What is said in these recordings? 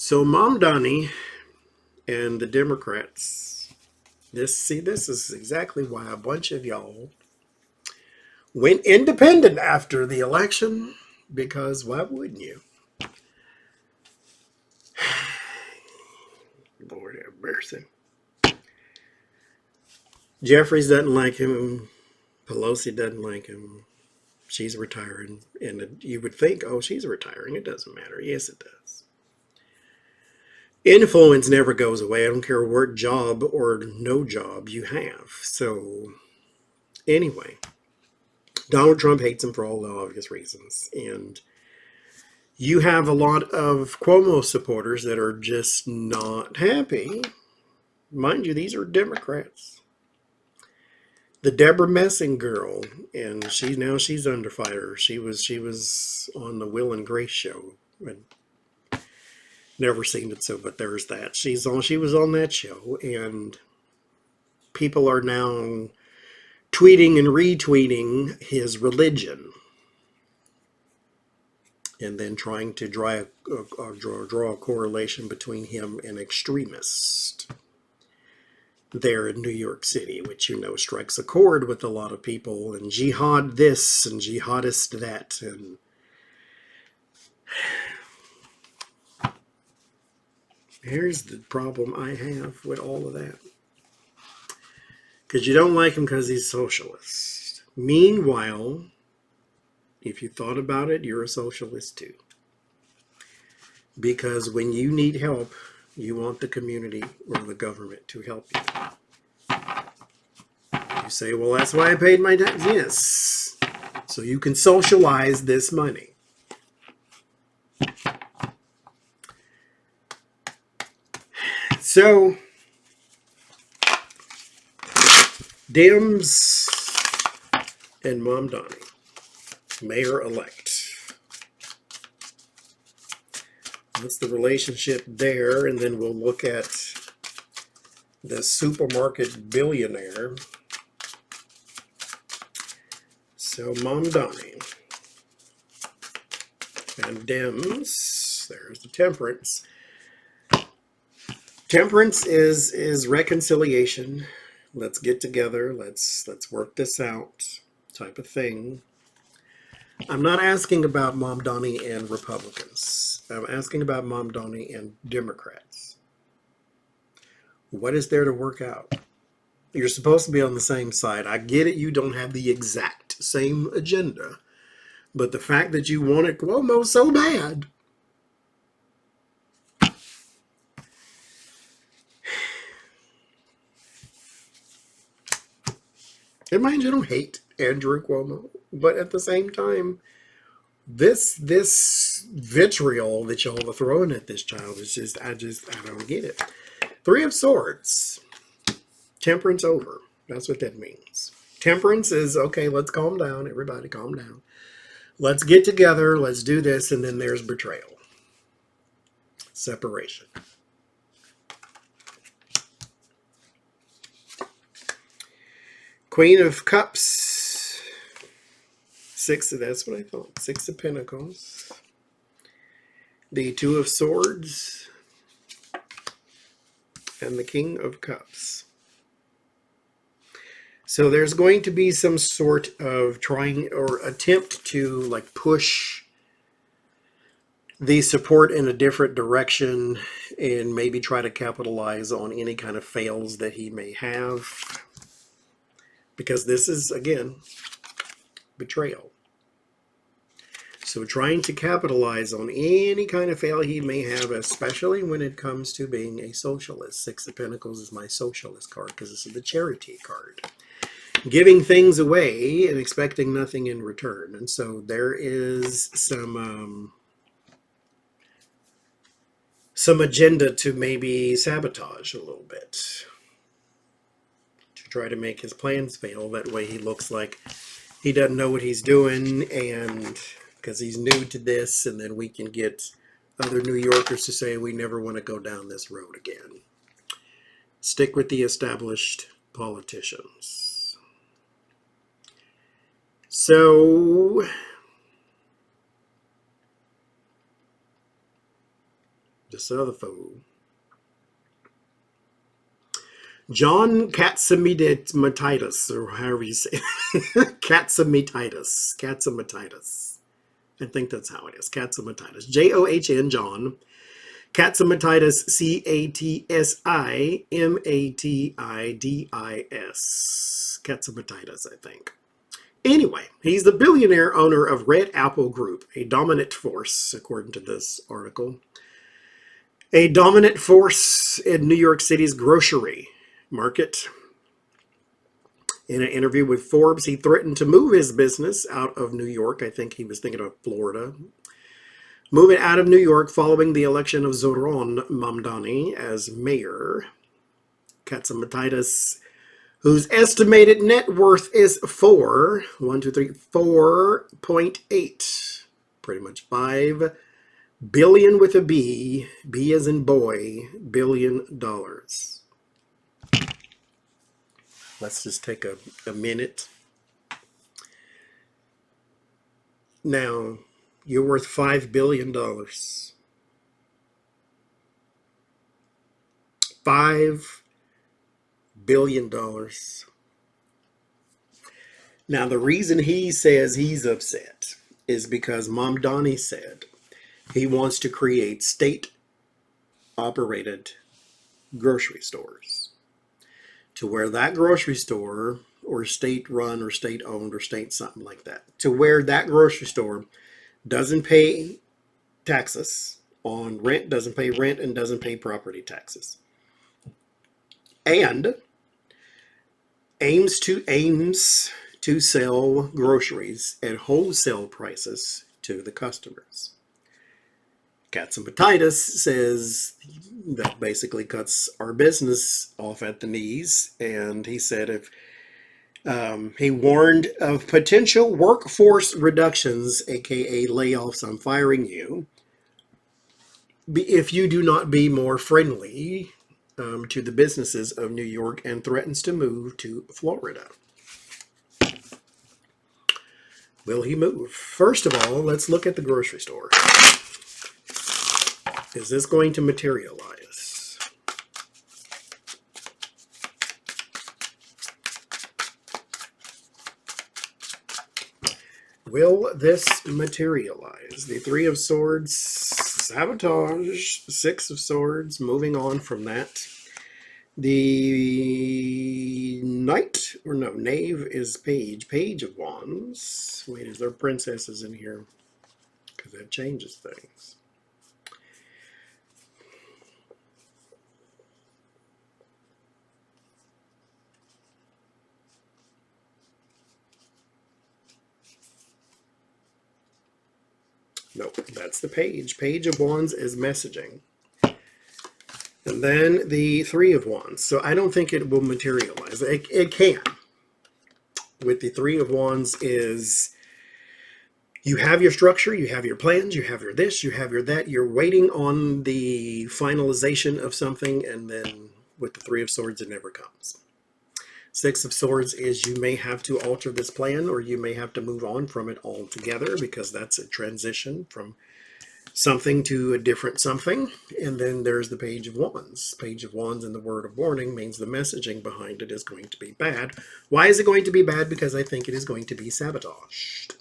So Mamdani and the Democrats, this is exactly why a bunch of y'all went independent after the election, because why wouldn't you? Lord have mercy. Jeffries doesn't like him. Pelosi doesn't like him. She's retiring. And you would think, oh, she's retiring. It doesn't matter. Yes, it does. Influence never goes away. I don't care what job or no job you have. So, anyway, Donald Trump hates him for all the obvious reasons. And you have a lot of Cuomo supporters that are just not happy. Mind you, these are Democrats. The Deborah Messing girl, and she's under fire. She was on the Will and Grace show. I'd never seen it, so but there's that. She was on that show, and people are now tweeting and retweeting his religion, and then trying to draw a correlation between him and extremists there in New York City, which strikes a chord with a lot of people, and jihad this and jihadist that. And here's the problem I have with all of that. Because you don't like him because he's socialist. Meanwhile, if you thought about it, you're a socialist too. Because when you need help, you want the community or the government to help you. You say, well, that's why I paid my tax. Yes. So you can socialize this money. So, Dems and Mamdani, mayor-elect. What's the relationship there? And then we'll look at the supermarket billionaire. So Mamdani and Dems. There's the temperance. Temperance is reconciliation. Let's get together. Let's work this out, type of thing. I'm not asking about Mamdani and Republicans. I'm asking about Mamdani and Democrats. What is there to work out? You're supposed to be on the same side. I get it. You don't have the exact same agenda. But the fact that you wanted Cuomo so bad. And mind you, I don't hate Andrew Cuomo. But at the same time, this vitriol that y'all are throwing at this child is just, I don't get it. Three of Swords. Temperance over. That's what that means. Temperance is, okay, let's calm down. Everybody calm down. Let's get together. Let's do this. And then there's betrayal. Separation. Queen of Cups. That's what I thought. Six of Pentacles. The Two of Swords. And the King of Cups. So there's going to be some sort of trying or attempt to like push the support in a different direction and maybe try to capitalize on any kind of fails that he may have. Because this is, again, betrayal. So trying to capitalize on any kind of fail he may have, especially when it comes to being a socialist. Six of Pentacles is my socialist card because this is the charity card. Giving things away and expecting nothing in return. And so there is some agenda to maybe sabotage a little bit. To try to make his plans fail. That way he looks like he doesn't know what he's doing, and because he's new to this, and then we can get other New Yorkers to say we never want to go down this road again. Stick with the established politicians. So This other fool. John Katsamatitis, or however you say it. Katsamatitis. I think that's how it is. Katsamatitis. John, John. Katsamatitis, Katsamatitis. Katsamatitis, I think. Anyway, he's the billionaire owner of Red Apple Group, a dominant force, according to this article. A dominant force in New York City's grocery market. In an interview with Forbes, he threatened to move his business out of New York. I think he was thinking of Florida. Move it out of New York following the election of Zoran Mamdani as mayor. Katsamatitis, whose estimated net worth is 4.8, pretty much 5 billion with a B, B as in boy, $billion. Let's just take a minute. Now, you're worth $5 billion. $5 billion. Now, the reason he says he's upset is because Mamdani said he wants to create state-operated grocery stores, to where that grocery store, or state-run or state-owned or state something like that, to where that grocery store doesn't pay taxes on rent, doesn't pay rent, and doesn't pay property taxes, and aims to sell groceries at wholesale prices to the customers. Katsamatitis says that basically cuts our business off at the knees, and he said if he warned of potential workforce reductions, aka layoffs, I'm firing you, if you do not be more friendly to the businesses of New York, and threatens to move to Florida. Will he move? First of all, let's look at the grocery store. Is this going to materialize? Will this materialize? The Three of Swords, sabotage. Six of Swords, moving on from that. The Knight, or no, Knave is Page. Page of Wands. Wait, is there princesses in here? Because that changes things. Nope, that's the Page. Page of Wands is messaging. And then the Three of Wands. So I don't think it will materialize. It can. With the Three of Wands is, you have your structure, you have your plans, you have your this, you have your that. You're waiting on the finalization of something, and then with the Three of Swords, it never comes. Six of Swords is you may have to alter this plan, or you may have to move on from it altogether, because that's a transition from something to a different something. And then there's the Page of Wands. Page of Wands in the word of warning means the messaging behind it is going to be bad. Why is it going to be bad? Because I think it is going to be sabotaged.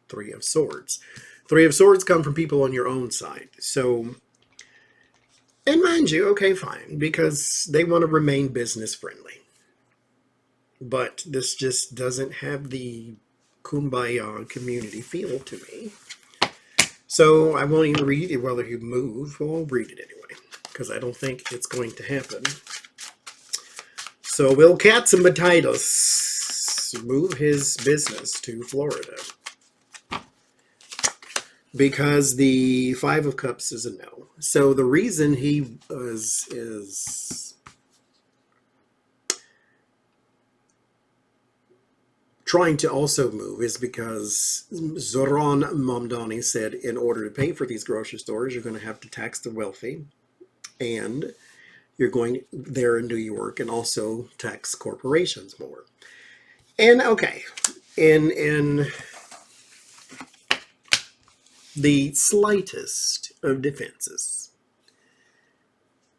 Three of Swords. Three of Swords come from people on your own side. So, and mind you, okay, fine, because they want to remain business friendly. But this just doesn't have the kumbaya community feel to me. So I won't even read it whether you move. Well, I'll read it anyway, because I don't think it's going to happen. So will Katsamatitis move his business to Florida? Because the Five of Cups is a no. So the reason he is trying to also move is because Zoran Mamdani said in order to pay for these grocery stores, you're going to have to tax the wealthy, and you're going there in New York and also tax corporations more. And okay, in the slightest of defenses,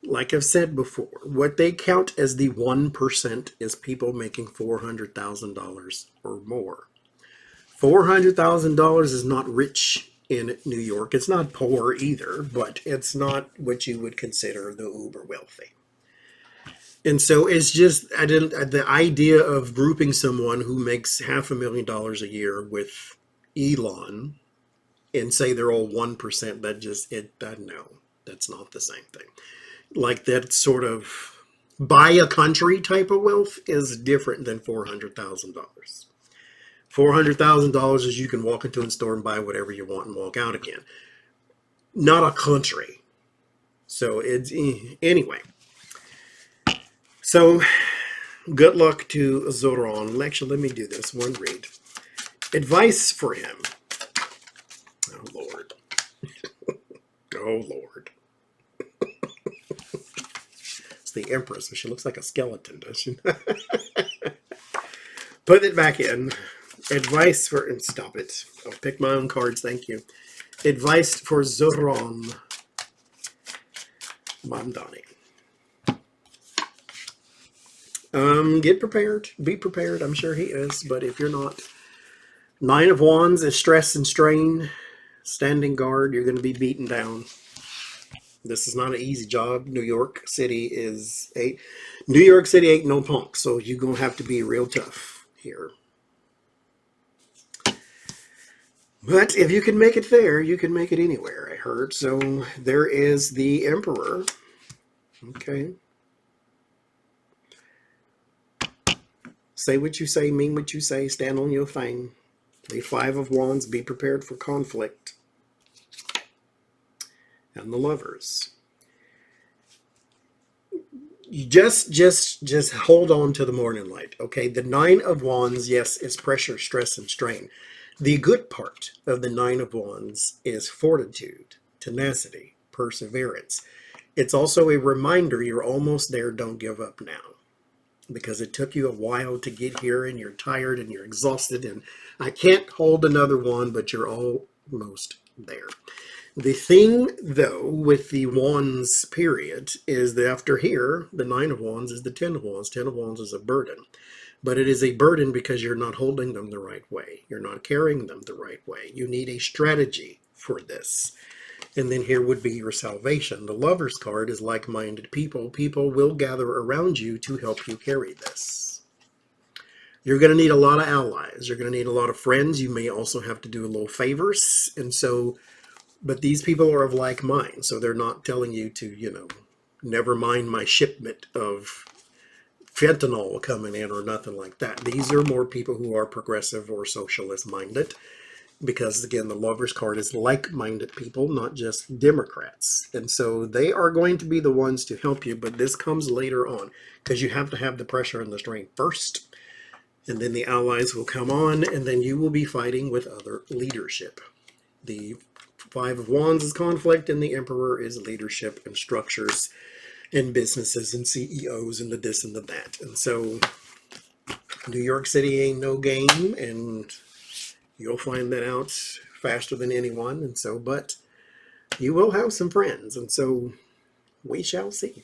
Like I've said before, what they count as the 1% is people making $400,000 or more. $400,000 is not rich in New York. It's not poor either, but it's not what you would consider the uber wealthy. And so it's just the idea of grouping someone who makes $500,000 a year with Elon and say they're all 1%. No, that's not the same thing. Like that sort of buy a country type of wealth is different than $400,000. $400,000 is you can walk into a store and buy whatever you want and walk out again. Not a country. So it's anyway. So good luck to Zoran. Actually, let me do this one read. Advice for him. Oh Lord. Oh Lord. It's the Empress, but she looks like a skeleton, doesn't she? Put it back in. Advice for, and stop it. I'll pick my own cards, thank you. Advice for Zoran Mamdani. Get prepared. Be prepared. I'm sure he is, but if you're not, Nine of Wands is stress and strain. Standing guard, you're going to be beaten down. This is not an easy job. New York City ain't no punk, so you're going to have to be real tough here. But if you can make it there, you can make it anywhere, I heard. So there is the Emperor. Okay. Say what you say, mean what you say, stand on your thing. The Five of Wands, be prepared for conflict. And the Lovers. You just hold on to the morning light. Okay, the Nine of Wands, yes, is pressure, stress, and strain. The good part of the Nine of Wands is fortitude, tenacity, perseverance. It's also a reminder you're almost there, don't give up now. Because it took you a while to get here and you're tired and you're exhausted and I can't hold another one, but you're almost there. The thing, though, with the Wands period is that after here, the Nine of Wands is the Ten of Wands. Ten of Wands is a burden. But it is a burden because you're not holding them the right way. You're not carrying them the right way. You need a strategy for this. And then here would be your salvation. The Lover's card is like-minded people. People will gather around you to help you carry this. You're going to need a lot of allies. You're going to need a lot of friends. You may also have to do a little favors. And so, but these people are of like mind. So they're not telling you to, never mind my shipment of fentanyl coming in or nothing like that. These are more people who are progressive or socialist minded. Because again, the Lover's card is like-minded people, not just Democrats. And so they are going to be the ones to help you, but this comes later on because you have to have the pressure and the strength first. And then the allies will come on, and then you will be fighting with other leadership. The Five of Wands is conflict, and the Emperor is leadership and structures and businesses and CEOs and the this and the that. And so New York City ain't no game, and you'll find that out faster than anyone. And so, but you will have some friends. And so we shall see.